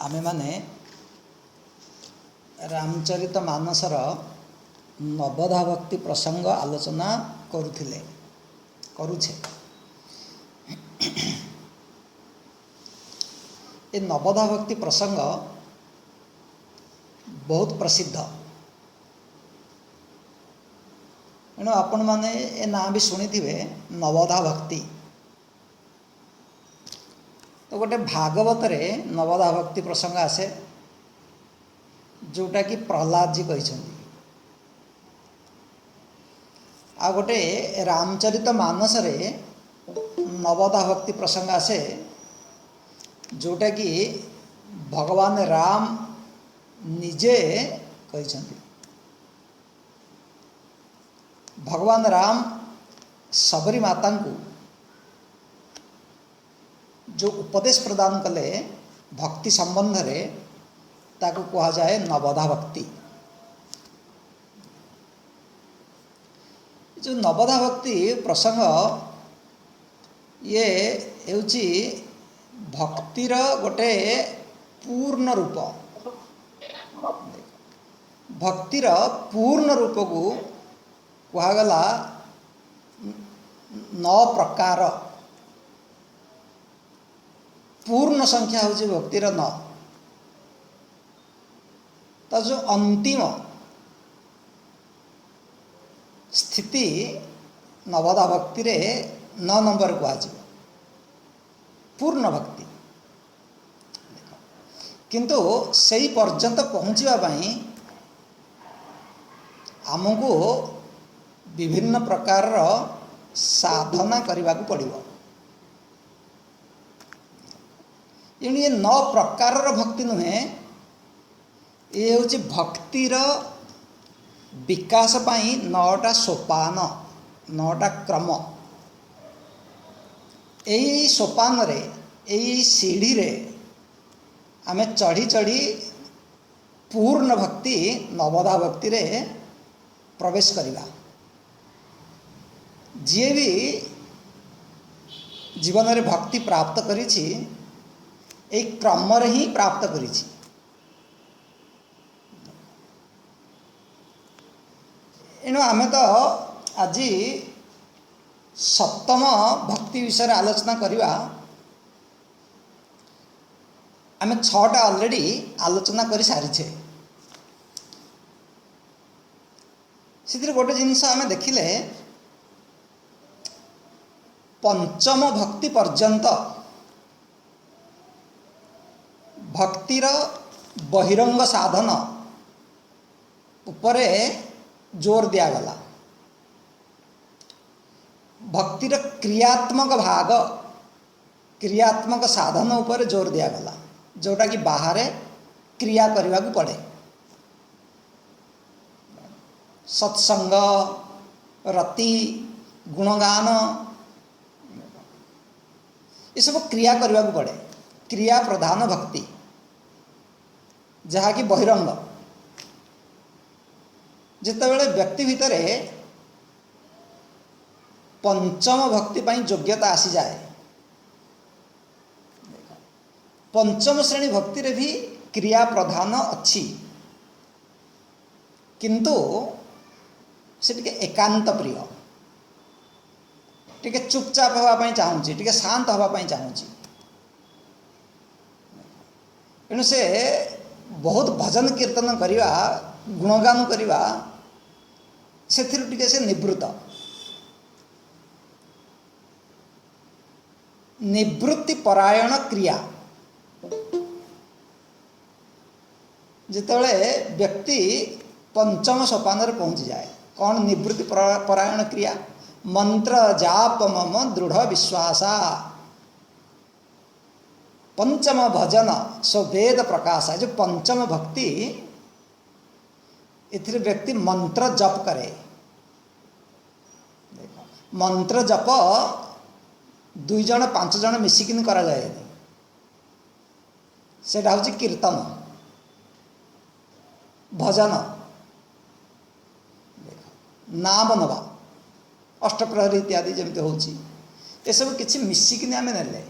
आमे माने रामचरित मानसर नवधा भक्ति प्रसंग आलोचना करुछे। ये नवधा भक्ति प्रसंग बहुत प्रसिद्ध, एणु आपण माने ए ना भी शुणी थे नवधा भक्ति। तो गोटे भागवत रे नवधा भक्ति प्रसंग आसे, जोटा कि प्रहलाद जी कहते। आ गोटे रामचरित मानस रे नवधा भक्ति प्रसंग आसे, जोटा कि भगवान राम निजे कहते। भगवान राम सबरी माता को जो उपदेश प्रदान कले भक्ति संबंध रे, ताको कहा जाए नवधा भक्ति। जो नवधा भक्ति प्रसंग ये हेउची भक्तिर गोटे पूर्ण रूप। भक्तिर पूर्ण रूप को कहगला 9 प्रकार। पूर्ण संख्या होची भक्तिर 9। तो जो अंतिम स्थिति नवधा भक्ति रे 9 नंबर को आज पूर्ण भक्ति। किंतु सही पर्यंत पहुँचवा पाई आमको विभिन्न प्रकार साधना करने को पड़िबो। ये 9 प्रकार भक्ति नुहे, ये हूँ भक्तिर विकास पाई 9टा सोपान, 9टा क्रम। यही सोपान रे, यही सीढ़ी रे आमे चढ़ी चढ़ी पूर्ण भक्ति नवधा भक्ति रे प्रवेश करिबा। जे भी जीवन रे भक्ति प्राप्त करिछि, एक क्रम रे ही प्राप्त करिछि। एणु आमे तो आज सप्तम भक्ति विषय आलोचना करिबा। आमे 6टा ऑलरेडी आलोचना करि सारिछे। सितिर गोटे जिनस आमे देखिले, पंचम भक्ति पर्यंत भक्तिर बहिरंग साधन उपरे जोर दिया गला। भक्तिर क्रियात्मक भाग, क्रियात्मक साधन उपरे जोर दिया गला, जोटा कि बाहर क्रिया करने को पड़े। सत्संग, रति, गुणगान, ये सब क्रिया करने को पड़े। क्रिया प्रधान भक्ति जहाँ कि बहिरंग। जितेबाला व्यक्ति भितर पंचम भक्ति पाई योग्यता आसी जाए, पंचम श्रेणी भक्ति रे भी क्रिया प्रधान अच्छी, किंतु से टिके एकांत प्रिय, टिके चुपचाप होगापाई चाहूँगी, टिके शांत होगापाई चाहूँगी। एणु से बहुत भजन कीर्तन करिवा, गुणगान करिवा, से टिके से निवृत्त। निवृत्ति परायण क्रिया जितेबाला व्यक्ति पंचम सोपान रे पहुँची जाए, कौन निवृत्ति परायण क्रिया? मंत्र जाप मम दृढ़ विश्वासा, पंचम भजन सो वेद प्रकाशा। जो पंचम भक्ति, इथिर व्यक्ति मंत्र जप करे। मंत्र जप 2 जन 5 जन मिसिकिन करा जाए, सेटा हूँ कीर्तन भजन। नाम नवा अष्टप्रहरी इत्यादि जमी होची, ये सब किसी मिसिकिन आमे नेले।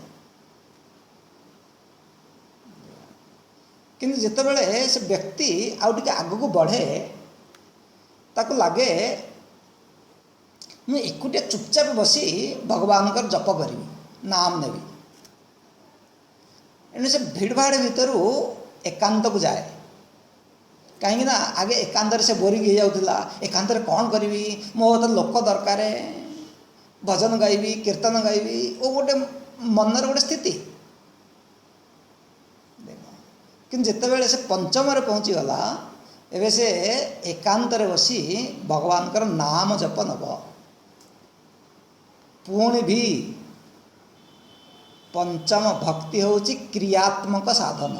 किंतु जितेबले से व्यक्ति आउ टिके आगू बढ़े ताको लगे मुझे एकुटिया चुपचाप बसी भगवान जप करी नाम नेबी एणु से भिड़भाड़ भितर एकांत को जाए कहीं आगे एकांत से बोरिंग हो जाऊला एकांत कौन करी मो तो लोक दरकार भजन गायबी कीर्तन गायबी वो गोटे मनर गोटे स्थिति कि जितेबले से पंचम पहुँची गला एवं से एकांत बसी भगवान नाम जप नब पुणी भी पंचम भक्ति हूँ क्रियात्मक साधन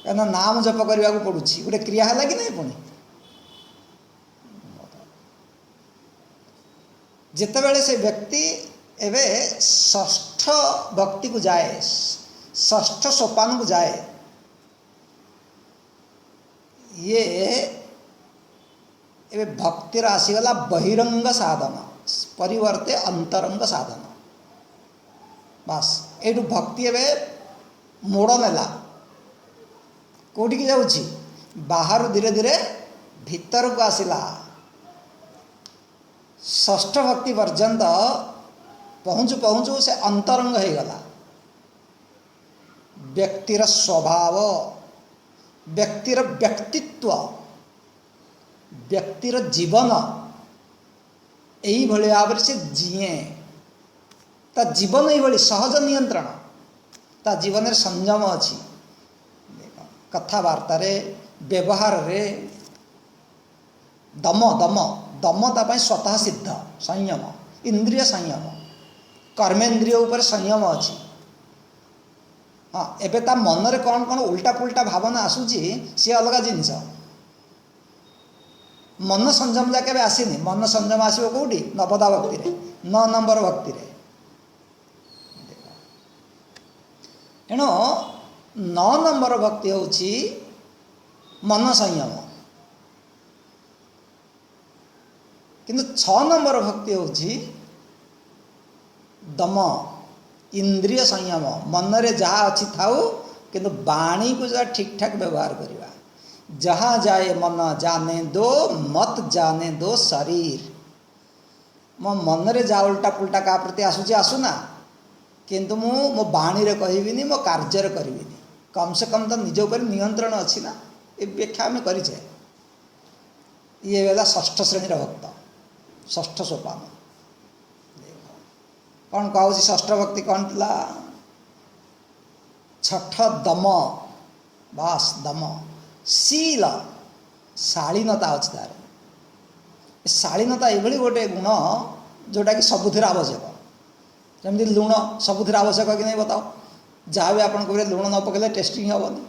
कहीं नाम जप करने को पड़ुछि गोटे क्रिया है कि नहीं पुणी जितेबले से व्यक्ति एवं षष्ठ भक्ति को जाए षष्ठ सोपान को जाए ये एवं भक्तिर आसीगला बहिरंग साधन परिवर्ते अंतरंग साधन बास एठू भक्ति एवं मोड़ नेला कौटिकी जाऊँगी बाहर धीरे धीरे भीतर को आसला षष्ठ भक्ति पर्यंत पहुँचु पहुँचु से अंतरंग हो गला व्यक्तिर स्वभाव व्यक्तिर व्यक्तित्व व्यक्तिर जीवन यही भाव से जीए ता जीवन ये सहज नियंत्रण ता जीवन में संयम अच्छी कथबार्ता व्यवहार रे दम दम दम तापाई स्वतः सिद्ध संयम इंद्रिय संयम कर्मेन्द्रिय उपर संयम अच्छी हाँ एबे ता मन रे कौन कौन उल्टा पुल्टा भावना आसूची सी अलग जिनस मन संयम जाके आसीनी मन संयम आसो कौटी नवदा भक्ति रे 9 नंबर भक्ति रे एणु 9 नंबर भक्ति होची मन संयम किंतु 6 नंबर भक्ति होची दम इंद्रिय संयम मन रे जहाँ अच्छी थाऊ किंतु बाणी को जहाँ ठीक ठाक व्यवहार करवा जहाँ जाए मन जाने दो मत जाने दो शरीर मो मन रे जा उल्टा पुल्टा का प्रति आसूची आसुना किंतु मो बाणी रे कहबिनी मो कार्य रे करबिनी कम से कम तो निज ऊपर नियंत्रण अच्छी ना ये व्याख्या आम करें ये वेला षष्ठ श्रेणी भक्त षष्ठ सोपान कौन कहूँ षष्ठ भक्ति कौन था छठ दम बास दम शील शालीनता अच्छी तार शालीनता ये गोटे गुण जोटा कि सबुथिर आवश्यक जमी लुण सबुथिर आवश्यक कि नहीं बताओ जहाँ भी आपन लुण न पकड़े टेस्टिंग हेनी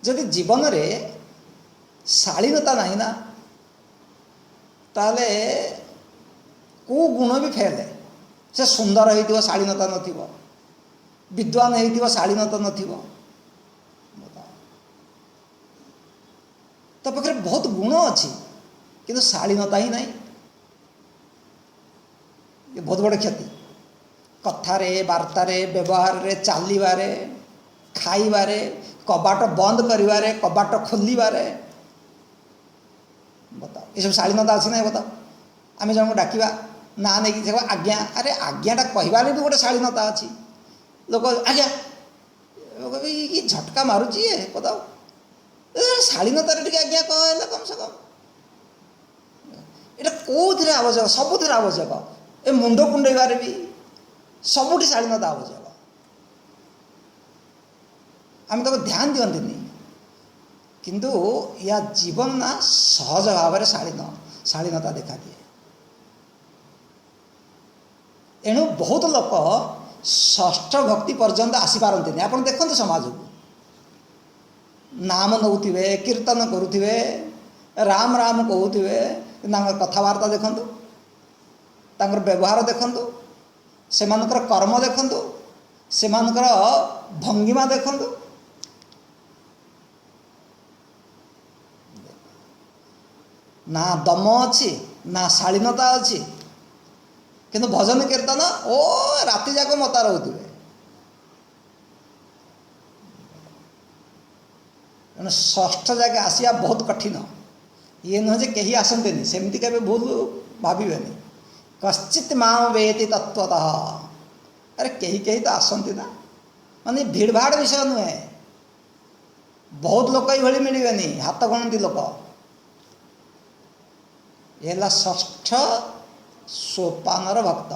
जदि जीवन रे शालीनता नहीं ना ताले को गुण भी फेल है से सुंदर हो शालीनता नथिबो विद्वान हो शालीनता नथिबो तो पाखे बहुत गुण अच्छी किंतु शालीनता ही नहीं ये बहुत बड़ क्षति कथारे बार्तारे व्यवहार रे चालिबारे खाइबारे कबाट बंद करिबारे कबाट खोलिबारे बताओ ये सब शालीनता अच्छी ना बताओ आम जन को डाकिबा ना नहीं कि आज्ञा अरे आज्ञाटा कहबार भी गोटे शालीनता अच्छी लोक आज्ञा ये झटका मारुची ये बताओ शालीनतार टे आज्ञा कह कम से कम यहाँ कौन आवश्यक सबुथ आवश्यक ए मुंड कुंडेबार भी सबुठी शालीनता आवश्यक आम तक ध्यान दिखती किंतु या जीवन ना सहज भाव में शालीनता देखा दिए एणु बहुत लोक षष्ठ भक्ति पर्यंत आसीपारती आप देखते समाज को नाम नौथिबे कीर्तन करुथिबे राम राम कहूथिबे कथबार्ता देखंतु तांकर व्यवहार देखंतु सेमानकर कर्म देखंतु सेमानकर भंगिमा देखंतु ना दम अच्छी ना शालीनता अच्छी किंतु भजन कीर्तन ओ राति जाक मता रोथे तेणु षष्ठ जाके आसिया बहुत कठिन। ये नुह जे कहीं आसते सेमती के भूल भावे कश्चित माँ वेति तत्वतः। अरे कहीं कहीं तो आसती ना, माने भीड़भाड़ विषय नुहे, बहुत लोक ये मिलबे हाथ गणती लोक। ये षष्ठ सोपान भक्त।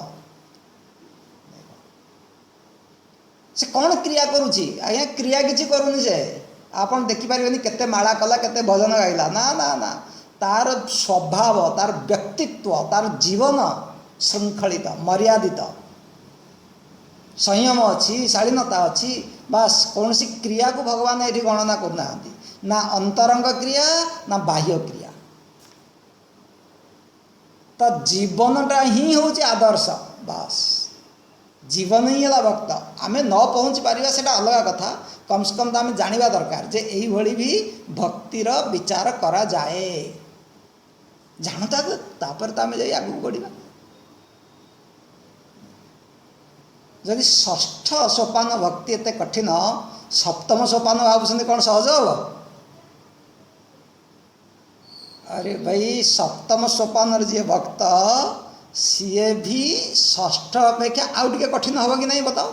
से कौन क्रिया करुच्ची आज्ञा, क्रिया किसी करूनी से आपन देखिपारे केते माला कला केते भजन गाइला, ना ना ना, तार स्वभाव तार व्यक्तित्व तार जीवन श्रृंखलित मर्यादित संयम अच्छी शालीनता अच्छी। बास कौन सी क्रिया को भगवान ये गणना करना, ना अंतरंग क्रिया ना बाह्य क्रिया। तो जीवनटा ही हूँ आदर्श। बास जीवन ही है भक्त। आमे न पहुँची पारिबा सेटा अलग कथा, कम से कम तो आम जानिबा दरकार जे एई भली भी भक्तिर विचार करा जाए। जानता तो तापर तो आम जाई आगू बढ़िबा। जदि षष्ठ सोपान भक्ति एते कठिन, सप्तम सोपान भावुं कौन सहज हम? अरे भाई सप्तम सोपान जी भक्त सीए भी षष्ठ अपेक्षा आउ टे कठिन हम कि नहीं बताओ?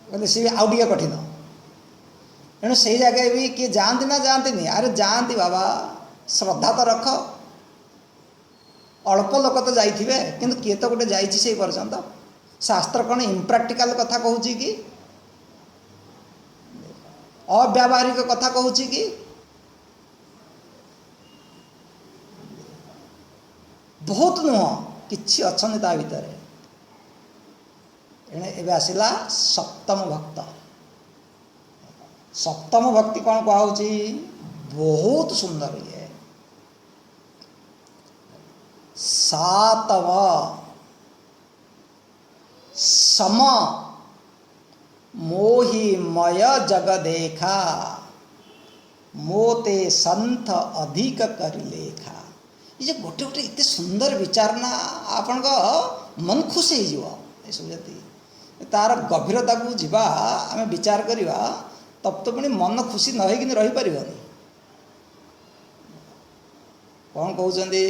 कहते सी आउ टे कठिन। तेणु से जगह भी किए जाती ना जाती नहीं? अरे जाती बाबा, श्रद्धा तो रख। अल्प लोक तो जाइथिबे किंतु किए तो गोटे जाइछि से पर्यंत। शास्त्र कौन इम्प्राक्टिकाल कथा कहूँ कि अव्यावहारिक कथा कहूँ कि? बहुत नुह किछि अछन ता भितर। एणे एबे आसिला सप्तम भक्त। सप्तम भक्ति कौन कहउछि? बहुत सुंदर ये सातव सम मोहिमय जग देखा मोते संथ अधिक कर लेखा। ये गोटे गोटे इतने सुंदर विचार ना आपण मन खुश हो सब जति तार गभीरता को जीवा आम विचार करवा तब तो पुणी मन खुशी न होगी रही पार। कौन कहते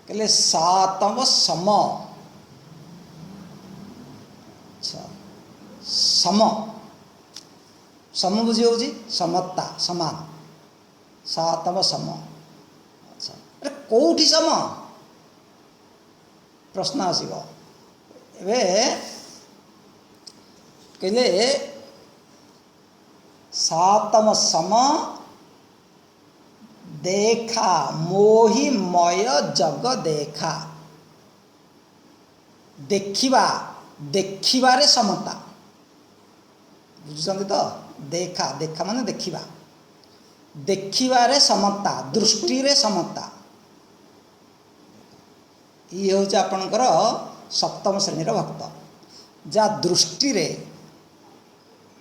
कहले सातम सम। अच्छा सम सम बुझी हो समता समान सातम सम। अच्छा अरे कौटी सम प्रश्न आसब ए कहले सातम सम देखा मोहिमय जग देखा। देखिबा देखिबारे समता बुझुଛନ୍ତି तो? देखा देखा माने देखिबा, देखिबारे समता दृष्टि रे समता। ये हूँ आपणकर सप्तम श्रेणीर भक्त जा दृष्टि रे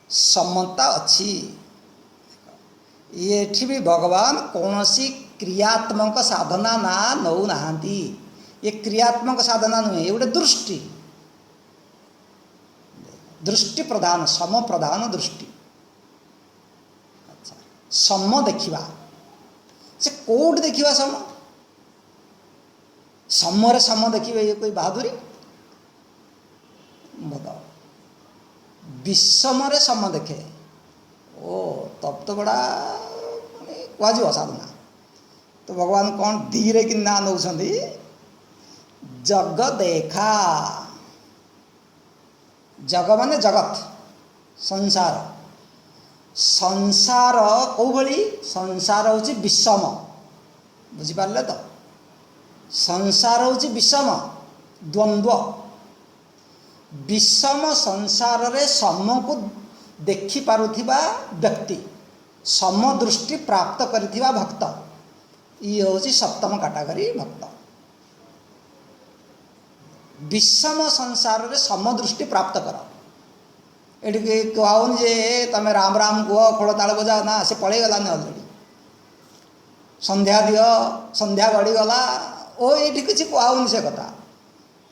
समता अच्छी। ये भी भगवान कौन सी क्रियात्मक साधना ना नौ नहांती। ये क्रियात्मक साधना नुहे, ये गोटे दृष्टि दृष्टि प्रधान सम प्रधान दृष्टि। अच्छा सम देखिबा से कोड देखिबा सम समरे सम देखिबे ये कोई बहादुरी बताओ? विषमरे सम देखे ओ तब तो बड़ा कह साधना। तो भगवान कौन धीरे कि ना नौ जग देखा। जग माने जगत संसार। संसार कौ भली संसार हूँ विषम बुझिपारे तो? संसार हूँ विषम द्वंद्व। विषम संसार रे सम को देखि पारुथिबा व्यक्ति सम दृष्टि प्राप्त करिथिबा भक्त ये हूँ सप्तम कैटेगरी भक्त। विषम संसार रे सम दृष्टि प्राप्त कर। ये कहून जे तमें राम राम कह खोल ताल बजा ना से पलि गलानी अलरेडी संध्या दियो संध्या गड़ीगला ओ ये किसी कहून से कथा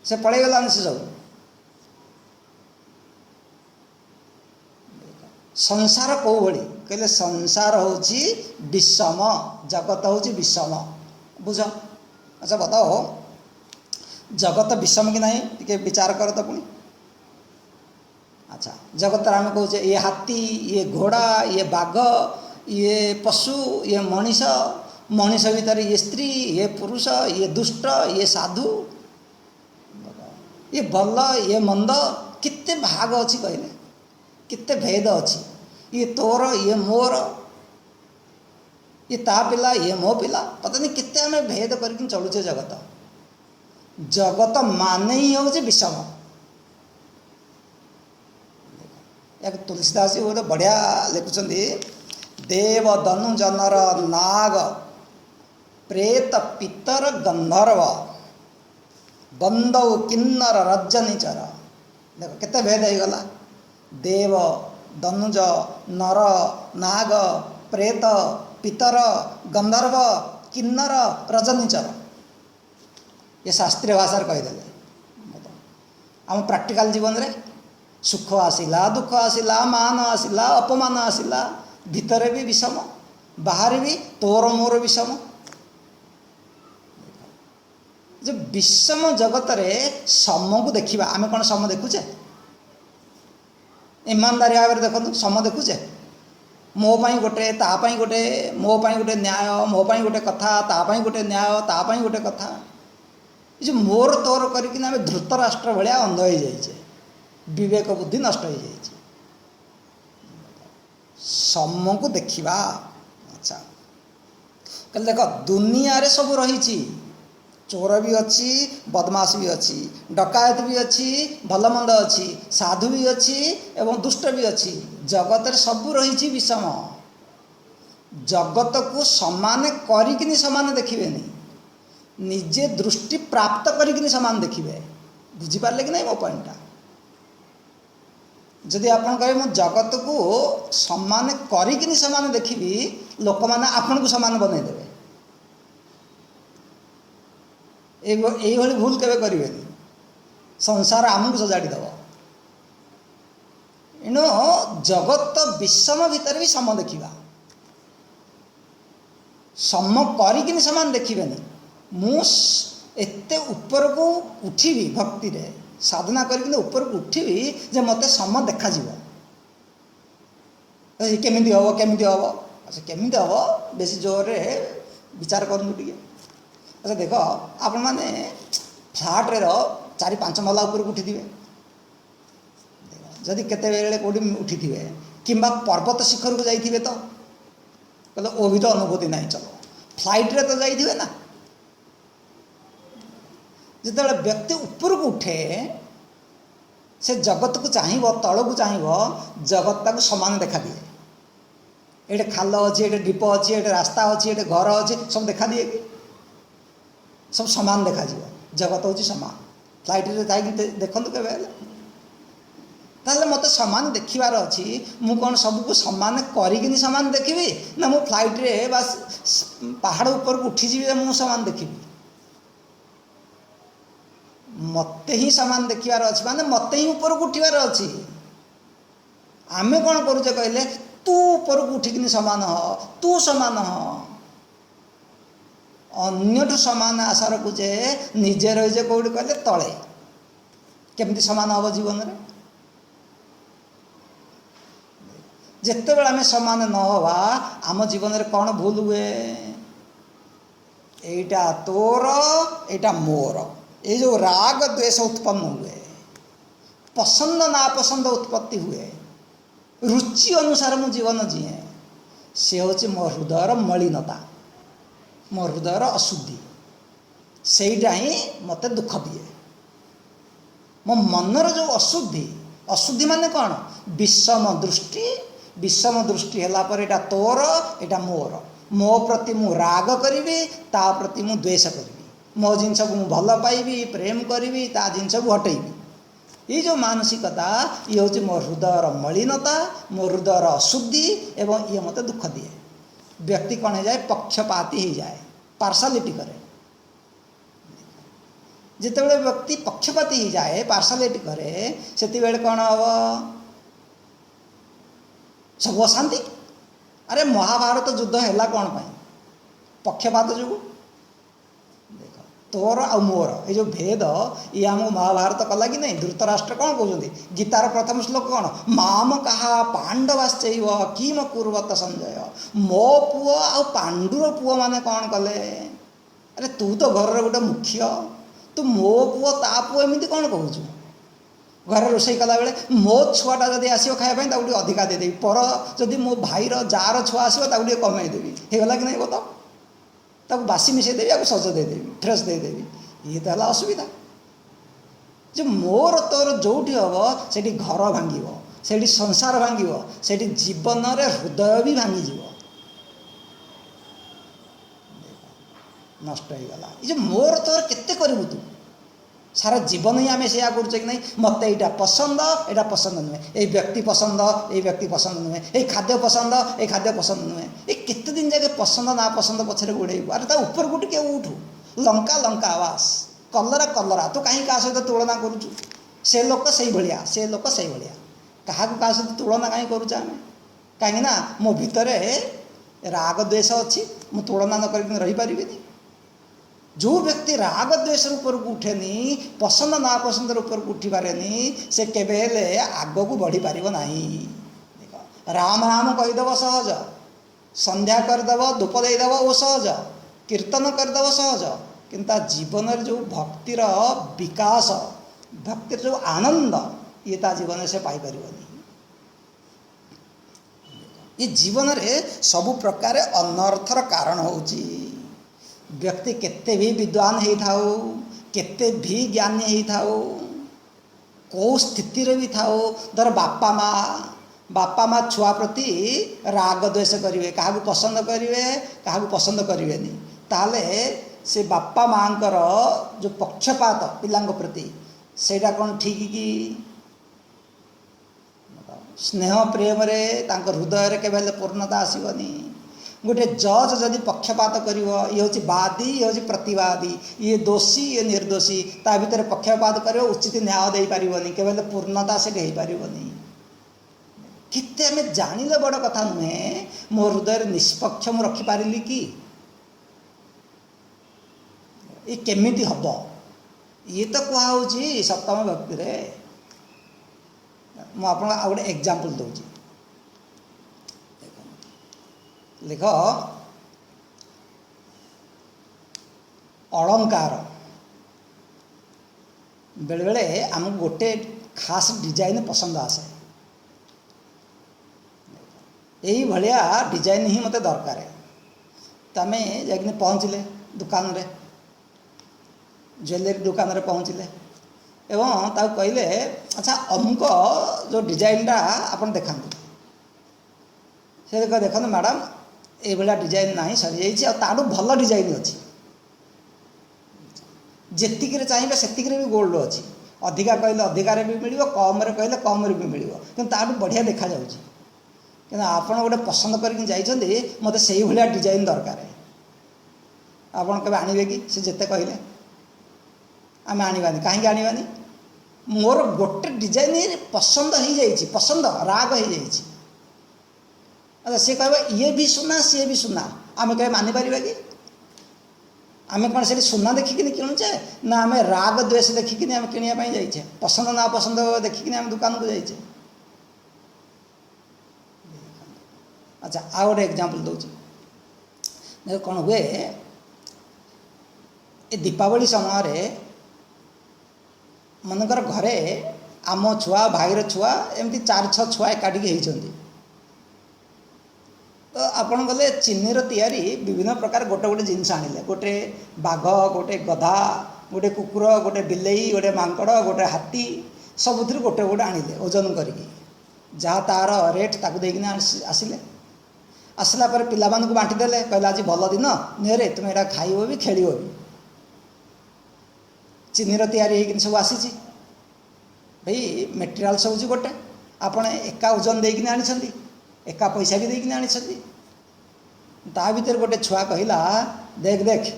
से पलि गलानी से सब। संसार कौ भली कहले संसार होची विषम, जगत होची विषम। बुझ अच्छा बताओ जगत विषम कि नहीं टिके विचार कर तो पुणी। अच्छा जगत आम कहे ये हाथी, ये घोड़ा, ये बाघ, ये पशु, ये मनीष, मनीष भीतर ये स्त्री, ये पुरुष, ये दुष्ट, ये साधु, ये भल, ये मंद, कितने भाग अच्छी कहले, कितने भेद अच्छी। ये तोर, ये मोर, ये ता पिला, ये मो पिला, पता नहीं कितने आम भेद करके चलुचे जगत। जगत माने ही हूँ विषम। एक तुलसीदास जी गोटे बढ़िया लिखुं, देव धनु जनर नाग प्रेत पितर गंधर्व बंदौ किन्नर रजनीचर। देख केते भेद हो गला। देव धनुज नर नाग प्रेत पितर गंधर्व किन्नर रजनीचर, ये शास्त्रीय भाषा कहीदे। आम प्राक्टिकाल जीवन रे सुख आसिला, दुख आसिला, मान आसिला, अपमान आसिला, भितर भी विषम, बाहर भी तोर मोर विषम। जो विषम जगत रे सम को देखा, आम कौन सम देखुचे? ईमानदारी भाव में देखो सम देखुचे? मो पाई गोटे तापाई गोटे, मो पाई गोटे न्याय, मो पाई गोटे कथा, तापाई गोटे न्याय, तापाई गोटे कथा। जो मोर तोर करके आम धृत राष्ट्र भाया अंध हो जाइए, विवेक बुद्धि नष्ट हो जाइए। सम को देखा। अच्छा कहले देख दुनिया रे सब रही, चोर भी अच्छी, बदमाश भी अच्छी, डकायत भी अच्छी, भल मंद अच्छी, साधु भी अच्छी एवं दुष्ट भी अच्छी। जगत रे सब रही विषम। जगत को समान करिकिनी समान देखिए, निजे दृष्टि प्राप्त करिकिनी समान देखिए। बुझिपारे कि नहीं मो पॉइंटा? जदि आपन कहे मो जगत को समान करिकिनी समान देखिबी, लोक माने आपन को समान बनै देबे। एई भली भूल केबे करिवेनी, संसार आमको सजाड़ी दब। एणु जगत विषम भितर भी सम देखा, सम करिकिनी समान देखिबेनी। मु एते ऊपर को उठिबी भक्ति रे, साधना करके ऊपर को उठिबी जे मते सम देखा जीवो। केमिति हबो केमिति हबो? अच्छा केमिति हबो बेसी जोर रे विचार करनु टिके। अच्छा देख आपण माने फ्लाट रे 4-5 महला ऊपर को उठिथिबे, जदि केते बेले कोडी उठिथिबे किंबा पर्वत शिखर को जाइथिबे तो कहले ओ भी तो अनुभूति नहीं। चलो फ्लाइट रे तो जाइथिबे ना। जिते व्यक्ति ऊपर को उठे से जगत को चाहिए, तल को चाहिए, जगत ताको समान देखा दिए। ये खाल अच्छी, ये ढीप अच्छी, ये रास्ता अच्छी, ये घर अच्छी, सब देखा दिए कि सब समान देखा जीव। जगत हूँ समान। फ्लाइट रे जाइए देखु के ताले मत समान देखिबार अच्छी। मु कौन सबको समान करिकिनी समान देखिबी ना मु फ्लाइट रे बस पहाड़ ऊपर को उठी जीवी मु समान देखिबी? मते ही समान देखिबार अच्छी, माने मते ही ऊपर को उठिबार अच्छी। आमे कौन करूचे कहले तू ऊपर को उठिकिनी समान हो, तू समान हो। अन्यठु समान आशार को जे निजे रही जे कौड़ी कहले तले, केमती समान हम जीवन रे? जिते बेला आम समान न हवा आम जीवन रे कौन भूल हुए? एटा तोर एटा मोर, ये जो राग द्वेष उत्पन्न हुए, पसंद नापसंद उत्पत्ति हुए, रुचि अनुसार मु जीवन जीए, से हूँ मो हृदयर मलिनता, मो हृदयर अशुद्धि। सेटा ही मत दुख दिए। मो मनर जो अशुद्धि, अशुद्धि माने कौन? विषम दृष्टि। विषम दृष्टि है एटा तोर एटा मोर। मो प्रति मु राग करी, ता प्रति मु द्वेष करी। मो जिनस को मु भल पाइबी, प्रेम करी, ता जिनस को हटेबी। ये जो मानसिकता ये हूँ मो हृदयर मलिनता, मो हृदयर अशुद्धि एवं ये मत दुख दिए। व्यक्ति कौन हो जाए? पक्षपाती हो जाए, पार्शालिटी करे। जिते व्यक्ति पक्षपाती हो जाए, पार्शालिटी करे, से कौन हम? सब अशांति। अरे महाभारत युद्ध है कौन पाई? पक्षपात जो देख तोर आ मोर ये जो भेद ये आमको महाभारत कला कि नहीं? धृतराष्ट्र कौन कहते? गीतार प्रथम श्लोक कौन? माम कहा पांडवाश्चैव किम कुर्वत संजय। मो पुओ आ पांडुर पुओ माने कौन कले? अरे तू तो घर गोटे मुख्य, तू मो पुओ ता पुओ एमती कौन कहूँ? घर रोषे कला बेले मो छुआटा जब आसो खायापी ताकू अधिका देदेवी, पर जदि मो भाईर जार छुआ आसो ताकू कमेदेवी, होगला कि नहीं बताओ? ताकू बासी मिसेदेवी, आपको सज देदेवी, फ्रेश देदेवी, ये तो है असुविधा। जो मोर तोर जो हम से घर भांग से संसार भांग से जीवन रे हृदय भी भांगी नष्ट हो गला। ये मोर तोर केते करू तू सारा जीवन ही आम से करुचे कि नहीं? मत यहाँ पसंद यहाँ पसंद नुहे, ये व्यक्ति पसंद ये व्यक्ति पसंद नुहे, ये खाद्य पसंद ये खाद्य पसंद नुहे। ये केते दिन जाके पसंद ना पसंद पछरे गोड़ेबू? अरे ता ऊपर गुट के उठू, लंका लंका आवास, कलरा कलरा, तू कहीं क्या सहित तुलना करुचु? से लोक से भाया, से लोक से भाया, क्या क्या सहित तुलना कहीं करुचे आम? कहीं मो भितर राग द्वेष अच्छी, मु तुलना न कर रही पारिनी। जो व्यक्ति राग द्वेष ऊपर को उठेनी, पसंद ना पसंद ऊपर को उठी पारेनी, से केबे आग को बढ़ी पार नहीं। राम राम कहीदेव सहज, संध्या करदेव, धूप देदेव वो सहज, कीर्तन करदेव सहज, किंतु जीवन जो भक्तिर विकास, भक्तिर जो आनंद ये ता जीवन से पाई परिबनी। ये जीवन रे सबु प्रकार अनर्थर कारण होची। व्यक्ति केते भी विद्वान ही थाओ, केते भी ज्ञानी ही थाओ, को स्थिति रे भी थाओ, धर बापा माँ छुआ प्रति राग द्वेष करेंगे, क्या पसंद करेंगे क्या पसंद करेंगे, ताले से बापा माँकर जो पक्षपात पिलांग प्रति सेटा कौन ठीक कि? स्नेह प्रेम रे तांको हृदय रे केबे पूर्णता आसीबनी। गोटे जज जदि पक्षपात करिवो, ये होची वादी ये होची प्रतिवादी, ये दोषी ये निर्दोषी, ता भीतर पक्षपात करिवो, उचित न्याय दे पारिबनी, केवल पूर्णता से दे पारिबनी। किते हमें जानिले बड़ कथा नुहे, मो हृदय निष्पक्ष मु रखि पारिली कि? ये केमिति हबो? ये तो कहा होची सप्तम भक्ति रे। मु आपन आ गोटे एग्जांपल दउची, लिख अलंकार बेले बेले आमको गोटे खास डिजाइन पसंद आसे, यही भाया डिजाइन ही मत दरकार। तमें जाकि पहुँचले दुकान रे, ज्वेलरी दुकान रे पहुँचले एवं ताऊ कहले अच्छा अमुक जो डिजाइनटा आपन देखा, से देखो मैडम ये भाया डिजाइन ना सरी जाठू भल डिजाइन अच्छी, जेतिक चाहिए सेतिक भी गोल्ड अच्छी, अधिका कहले अधिकार भी मिल, कम कहले कम भी मिल, कि बढ़िया देखा जाऊँगी। कि आपड़ गोटे पसंद करके जाइए मत से भाया डिजाइन दरकार, आपड़ के आणवे कि से जिते कहले आम आनी कहीं आनी? मोर गोटे डिजाइन पसंद हो जाइए, पसंद राग हो जाइए। अच्छा सी कह ये भी सुना सी भी सुना, आम कहे मानिपर कि? आम कौन से सुना देखिकी किणुचे ना आम राग द्वेष देखिकी आम किणापी जाइए, पसंद ना पसंद देखिकी आम दुकान को जाइए। अच्छा आ गोटे एग्जांपल दूसरी, देख कौन हुए ए दीपावली समय मनकर घरे आम छुआ भाईर छुआ एमती 4-6 छुआ एकाठी होती, तो आपन गले चीनी तैयारी विभिन्न प्रकार गोटे गोटे जिनस आनिले, गोटे बाघ गोटे गधा गोटे कुकुर गोटे बिलेई गोटे मांकड़ गोटे हाथी सबुथ गोटे गोटे आनिले ओजन करके जहाँ तार रेट ताकू देकिना आसिले। आसला पर पिला मानकु बांटी देले, कहले आज भल दिन निरे तुम एटा खाइबो भी खेलिबो भी। चीनी तैयारी होगी सब आसी भाई मेटेरियाल सब गोटे आपण एका ओजन देकिना आनी, एका पैसा भी देकिना आनी। ता भीतर गोटे छुआ कहला देख देख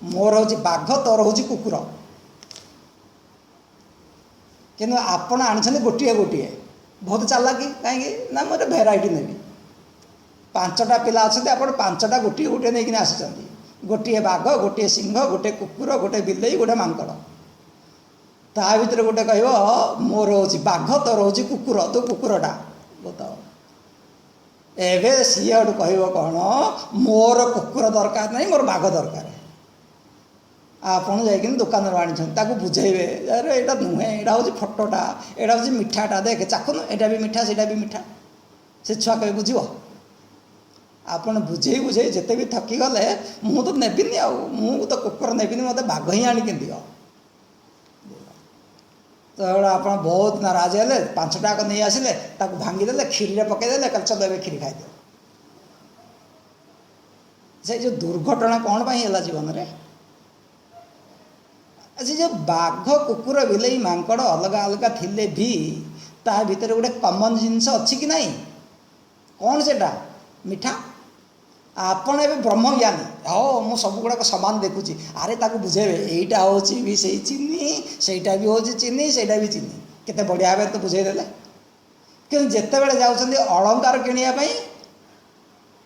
मोर हूँ बाघ तोर हूँ कुकुर, कि आपण आनी गोटे गोटे बहुत चालाकी कहीं ना मोर भेराइटी नेबी ପାଞ୍ଚଟା ପିଲା ଅଛନ୍ତି, ଆପଣ ପାଞ୍ଚଟା ଗୋଟିଏ ଗୋଟିଏ ନେଇକିନା ଆସିଛନ୍ତି। ଗୋଟିଏ ବାଘ, ଗୋଟିଏ ସିଂହ, ଗୋଟିଏ କୁକୁର, ଗୋଟିଏ ବିଲେଇ, ଗୋଟିଏ ମାଙ୍କଡ଼। ତା ଭିତରେ ଗୋଟେ କହିବ ମୋର ହେଉଛି ବାଘ, ତୋର ହେଉଛି କୁକୁର, ତୁ କୁକୁରଟା ବତାଅ। ଏବେ ସିଏ ଗୋଟେ କହିବ କ'ଣ, ମୋର କୁକୁର ଦରକାର ନାହିଁ, ମୋର ବାଘ ଦରକାର। ଆପଣ ଯାଇକିନି ଦୋକାନରୁ ଆଣିଛନ୍ତି, ତାକୁ ବୁଝେଇବେ, ଆରେ ଏଇଟା ନୁହେଁ, ଏଇଟା ହେଉଛି ଫଟୋଟା, ଏଇଟା ହେଉଛି ମିଠାଟା, ଦେଖେ ଚାଖୁନ, ଏଇଟା ବି ମିଠା, ସେଇଟା ବି ମିଠା। ସେ ଛୁଆ କେବେ ବୁଝିବ? ଆପଣ ବୁଝେଇ ବୁଝେଇ ଯେତେ ବି ଥକିଗଲେ, ମୁଁ ତ ନେବିନି, ଆଉ ମୁଁ ତ କୁକୁର ନେବିନି, ମୋତେ ବାଘ ହିଁ ଆଣିକି ଦିଅ। ତ ଆପଣ ବହୁତ ନାରାଜ ହେଲେ, 5ଟା ଯାକ ନେଇ ଆସିଲେ, ତାକୁ ଭାଙ୍ଗିଦେଲେ, କ୍ଷୀରିରେ ପକାଇଦେଲେ, କାଲି ଚଲ ଏବେ କ୍ଷୀରି ଖାଇଦିଅ। ସେ ଯେଉଁ ଦୁର୍ଘଟଣା କ'ଣ ପାଇଁ ହେଲା ଜୀବନରେ? ସେ ଯେଉଁ ବାଘ, କୁକୁର, ବିଲେଇ, ମାଙ୍କଡ଼ ଅଲଗା ଅଲଗା ଥିଲେ ବି ତା ଭିତରେ ଗୋଟେ କମନ୍ ଜିନିଷ ଅଛି କି ନାହିଁ? କ'ଣ ସେଟା? ମିଠା। ଆପଣ ଏବେ ବ୍ରହ୍ମଜ୍ଞାନୀ, ହଉ ମୁଁ ସବୁଗୁଡ଼ାକ ସମାନ ଦେଖୁଛି, ଆରେ ତାକୁ ବୁଝେଇବେ ଏଇଟା ହେଉଛି ବି ସେଇ ଚିନି, ସେଇଟା ବି ହେଉଛି ଚିନି, ସେଇଟା ବି ଚିନି, କେତେ ବଢ଼ିଆ ଭାବରେ ତ ବୁଝେଇଦେଲେ। କିନ୍ତୁ ଯେତେବେଳେ ଯାଉଛନ୍ତି ଅଳଙ୍କାର କିଣିବା ପାଇଁ,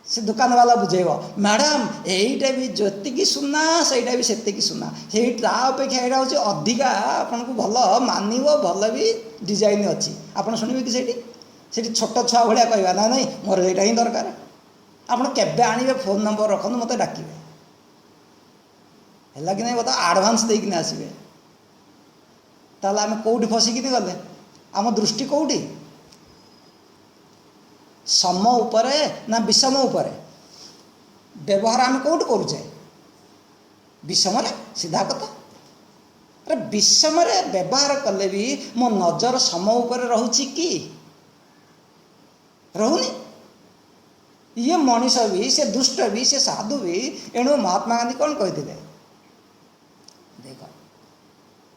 ସେ ଦୋକାନବାଲା ବୁଝେଇବ, ମ୍ୟାଡ଼ାମ୍ ଏଇଟା ବି ଯେତିକି ସୁନା, ସେଇଟା ବି ସେତିକି ସୁନା, ସେଇ ତା ଅପେକ୍ଷା ଏଇଟା ହେଉଛି ଅଧିକା ଆପଣଙ୍କୁ ଭଲ ମାନିବ, ଭଲ ବି ଡିଜାଇନ୍ ଅଛି। ଆପଣ ଶୁଣିବେ କି ସେଇଠି? ସେଇଠି ଛୋଟ ଛୁଆ ଭଳିଆ କହିବା, ନା ନାଇଁ ମୋର ଏଇଟା ହିଁ ଦରକାର। ଆପଣ କେବେ ଆଣିବେ ଫୋନ୍ ନମ୍ବର ରଖନ୍ତୁ, ମୋତେ ଡାକିବେ, ହେଲା କି ନାହିଁ ବତା, ଆଡ଼ଭାନ୍ସ ଦେଇକିନି ଆସିବେ। ତାହେଲେ ଆମେ କେଉଁଠି ଫସିକିନି ଗଲେ? ଆମ ଦୃଷ୍ଟି କେଉଁଠି? ସମ ଉପରେ ନା ବିଷମ ଉପରେ? ବ୍ୟବହାର ଆମେ କେଉଁଠି କରୁଛେ? ବିଷମରେ, ସିଧା କଥା। ଆରେ ବିଷମରେ ବ୍ୟବହାର କଲେ ବି ମୋ ନଜର ସମ ଉପରେ ରହୁଛି କି? ରହୁନି। ଇଏ ମଣିଷ ବି, ସେ ଦୁଷ୍ଟ ବି, ସେ ସାଧୁ ବି। ଏଣୁ ମହାତ୍ମା ଗାନ୍ଧୀ କ'ଣ କହିଥିଲେ? ଦେଖ,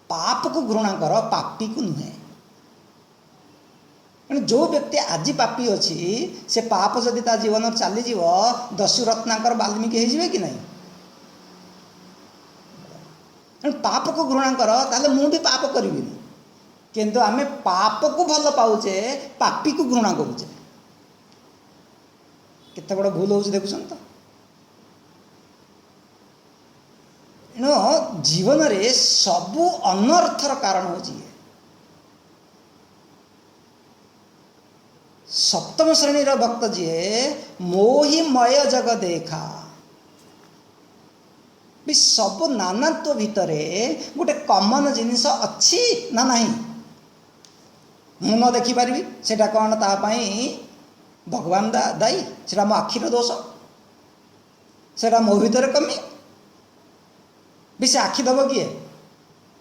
ପାପକୁ ଘୃଣା କର, ପାପୀକୁ ନୁହେଁ। ଏଣୁ ଯେଉଁ ବ୍ୟକ୍ତି ଆଜି ପାପୀ ଅଛି, ସେ ପାପ ଯଦି ତା ଜୀବନରେ ଚାଲିଯିବ, ଦସ୍ୟୁ ରତ୍ନାକର ବାଲ୍ମୀକି ହେଇଯିବେ କି ନାହିଁ? ଏଣୁ ପାପକୁ ଘୃଣା କର, ତାହେଲେ ମୁଁ ବି ପାପ କରିବିନି। କିନ୍ତୁ ଆମେ ପାପକୁ ଭଲ ପାଉଛେ, ପାପୀକୁ ଘୃଣା କରୁଛେ। କେତେ ବଡ଼ ଭୁଲ ହେଉଛି ଦେଖୁଛନ୍ତି ତ। ଏଣୁ ଜୀବନରେ ସବୁ ଅନರ್ಥର କାରଣ ହେଉଛି ଇଏ। ସପ୍ତମ ଶ୍ରେଣୀର ଭକ୍ତ ଯିଏ, ମୋହିମୟ ଜଗ ଦେଖା, ବି ସବୁ ନାନାତ୍ୱ ଭିତରେ ଗୋଟେ କମନ ଜିନିଷ ଅଛି ନା ନାହିଁ? ମୁଁ ନ ଦେଖିପାରିବି, ସେଇଟା କ'ଣ ତା ପାଇଁ ଭଗବାନ ଦାୟୀ? ସେଇଟା ମୋ ଆଖିର ଦୋଷ, ସେଇଟା ମୋ ଭିତରେ କମି। ବି ସେ ଆଖି ଦେବ କିଏ?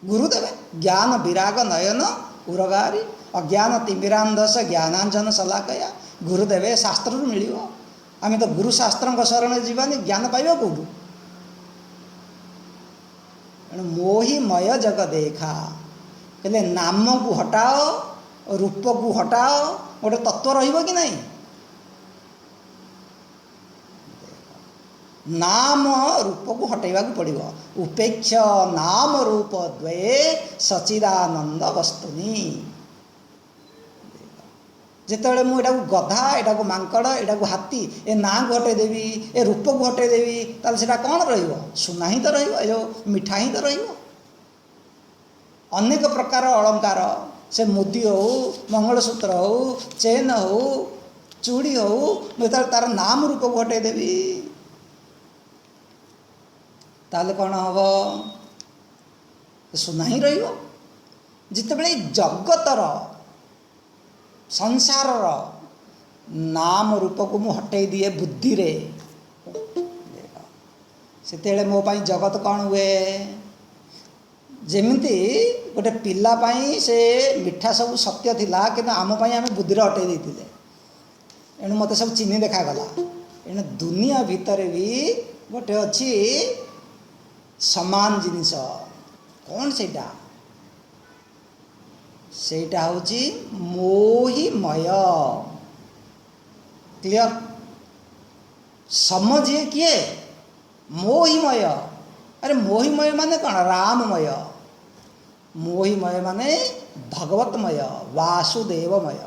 ଗୁରୁ ଦେବେ। ଜ୍ଞାନ ବିରାଗ ନୟନ ଉରଗାରି, ଅଜ୍ଞାନ ତିମିରାନ୍ଧସ ଜ୍ଞାନାଞ୍ଜନ ଶଲାକୟା। ଗୁରୁ ଦେବେ, ଶାସ୍ତ୍ରରୁ ମିଳିବ। ଆମେ ତ ଗୁରୁ ଶାସ୍ତ୍ରଙ୍କ ଶରଣରେ ଯିବାନି, ଜ୍ଞାନ ପାଇବା କେଉଁଠୁ? ଏଣୁ ମୋହିମୟ ଜଗ ଦେଖା କହିଲେ ନାମକୁ ହଟାଅ, ରୂପକୁ ହଟାଅ, ଗୋଟେ ତତ୍ଵ ରହିବ କି ନାହିଁ? ନାମ ରୂପକୁ ହଟାଇବାକୁ ପଡ଼ିବ। ଉପେକ୍ଷ ନାମ ରୂପ ଦ୍ୱୟ ସଚିଦାନନ୍ଦ ବସ୍ତୁନି। ଯେତେବେଳେ ମୁଁ ଏଟାକୁ ଗଧା, ଏଟାକୁ ମାଙ୍କଡ଼, ଏଟାକୁ ହାତୀ, ଏ ନାଁକୁ ହଟାଇ ଦେବି, ଏ ରୂପକୁ ହଟାଇ ଦେବି, ତାହେଲେ ସେଇଟା କ'ଣ ରହିବ? ସୁନା ହିଁ ତ ରହିବ, ଏ ଯେଉଁ ମିଠା ହିଁ ତ ରହିବ। ଅନେକ ପ୍ରକାର ଅଳଙ୍କାର, ସେ ମୁଦି ହେଉ, ମଙ୍ଗଳସୂତ୍ର ହେଉ, ଚେନ୍ ହେଉ, ଚୁଡ଼ି ହେଉ, ମୁଁ ଯେତେବେଳେ ତା'ର ନାମ ରୂପକୁ ହଟାଇ ଦେବି, ତାହେଲେ କ'ଣ ହେବ? ସୁନା ହିଁ ରହିବ। ଯେତେବେଳେ ଏଇ ଜଗତର, ସଂସାରର ନାମ ରୂପକୁ ମୁଁ ହଟାଇ ଦିଏ ବୁଦ୍ଧିରେ, ସେତେବେଳେ ମୋ ପାଇଁ ଜଗତ କ'ଣ ହୁଏ? ଯେମିତି ଗୋଟେ ପିଲା ପାଇଁ ସେ ମିଠା ସବୁ ସତ୍ୟ ଥିଲା, କିନ୍ତୁ ଆମ ପାଇଁ ଆମେ ବୁଦ୍ଧିରେ ହଟାଇ ଦେଇଥିଲେ। ଏଣୁ ମୋତେ ସବୁ ଚିନି ଦେଖାଗଲା। ଏଣୁ ଦୁନିଆ ଭିତରେ ବି ଗୋଟେ ଅଛି ସମାନ ଜିନିଷ। କ'ଣ ସେଇଟା? ସେଇଟା ହେଉଛି ମୋହିମୟ। କ୍ଲିଅର? ସମ ଯିଏ କିଏ? ମୋହିମୟ। ଆରେ ମୋହିମୟ ମାନେ କ'ଣ? ରାମମୟ। ମୋହିମୟ ମାନେ ଭଗବତମୟ, ବାସୁଦେବମୟ।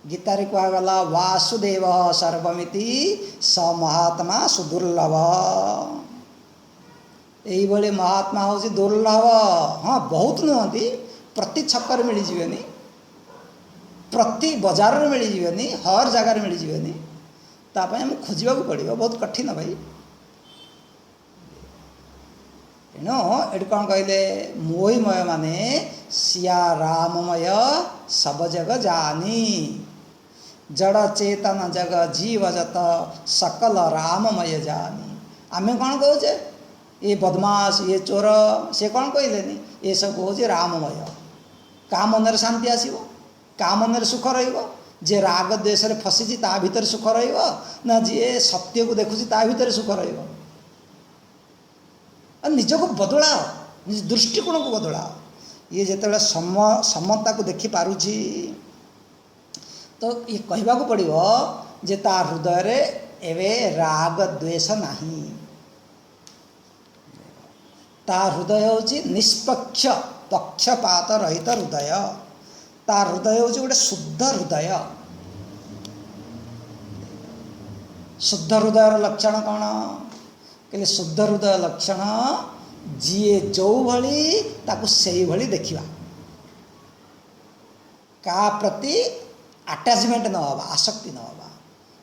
गीतारे कहगला वासुदेव सर्वमिति स महात्मा सुदुर्लभ। यही महात्मा हूँ दुर्लभ। हाँ बहुत नुहति, प्रति छक्कर मिल जानी, प्रति बजार में मिल जानी, हर जगार मिल जानी, तापाई आम खोजा पड़ो, बहुत कठिन भाई। तेणु ये कौन कहले मोहिमय माने सिया राममय सब जग जानी, जड़ चेतन जग जीव जत सकल राममय जानी। आमे कौन कहे ये बदमाश ये चोर से कौन कहलेनी, ये सब कहे राममय। का मन शांति आसो, का मन सुख रे राग द्वेष फसी ता भीतर सुख ना जी सत्य को देखुची ता भीतर सुख रो। निजक बदलाओ, निज दृष्टिकोण को बदलाओ। ये जिते समता को देखी पारुची तो ये कहवा पड़ो जे ता हृदय रे एवे राग द्वेष नहीं। ता हृदय होची निष्पक्ष पक्षपात रहित हृदय। ता हृदय होची गोटे शुद्ध हृदय। शुद्ध हृदय लक्षण कौन कहले शुद्ध हृदय लक्षण जीए जो भली ताकू सेई भली देखिबा, का प्रति अटैचमेंट न होबा, आसक्ति न होबा,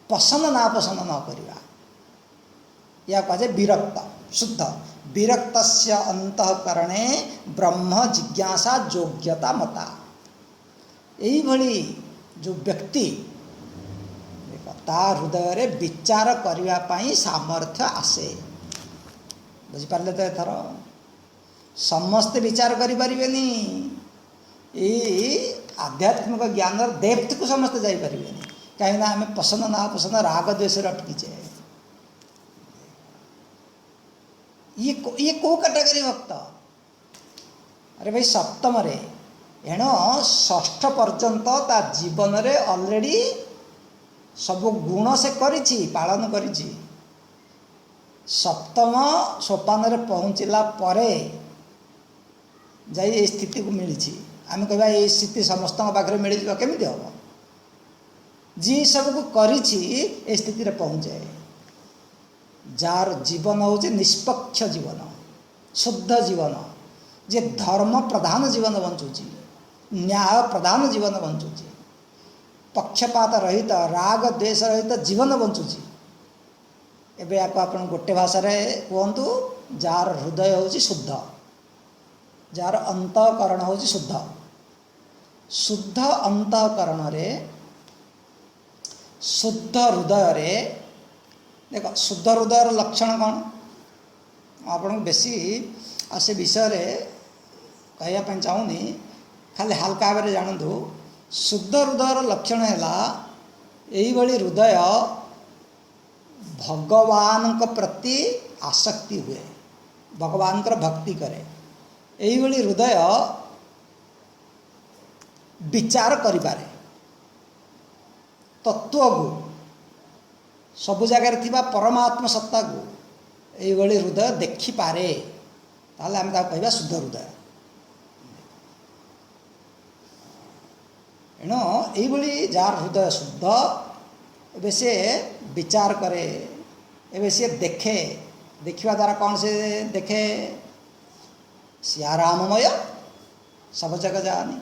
पसंद ना पसंद न करिबा। या कहे विरक्त शुद्ध। विरक्तस्य अंतःकरणे ब्रह्म जिज्ञासा योग्यता मता। यही भली जो व्यक्ति ता हृदय रे विचार करिवा पाई सामर्थ्य आसे। बुझिपारे तो एथर समस्ते विचार करें। आध्यात्मिक ज्ञान डेप्थ को समस्ते जापरें कहीं आम पसंद ना पसंद राग द्वेष अटकीचे। ये कौ कैटेगरी भक्त? अरे भाई सप्तम रे एण षष्ठ पर्यंत ता जीवन रे ऑलरेडी सब गुण से करिछि, पालन करिछि। सप्तम सोपान रे पहुँचला परे जाई स्थिति को मिली। आम कह ये स्थिति समस्त पाखे मिल जा केमी हम? जी सब को करिछि ए स्थिति रे पहुँचे। जार जीवन हूँ निष्पक्ष जीवन, शुद्ध जीवन, जे धर्म प्रधान जीवन बंचुची, न्याय प्रधान जीवन बंचुची, पक्षपात रहित राग द्वेष रहित जीवन बंचुची। एबे आप गोटे भाषा रे कहतु जार हृदय हूँ शुद्ध, जार अंतःकरण हूँ शुद्ध। शुद्ध अंतःकरण रे शुद्ध हृदय रे देख शुद्ध हृदय लक्षण कौन आपन बेसी आ से विषय रे कहवाई चाहूनी, खाली हल्का भाव जानतु। शुद्ध हृदय लक्षण है यही हृदय भगवान प्रति आसक्ति हुए, भगवान भक्ति करे। यही हृदय विचार करिपारे, तत्व को सबु जगार थिबा परमात्मा सत्ता को यही हृदय देखिपारे, ताले आम कहवा शुद्ध हृदय। एणु यही जार हृदय शुद्ध एबे से विचार करे, एबे से देखे। देखिवा द्वारा कौन से देखे? सिया राममय सब जगह जानी।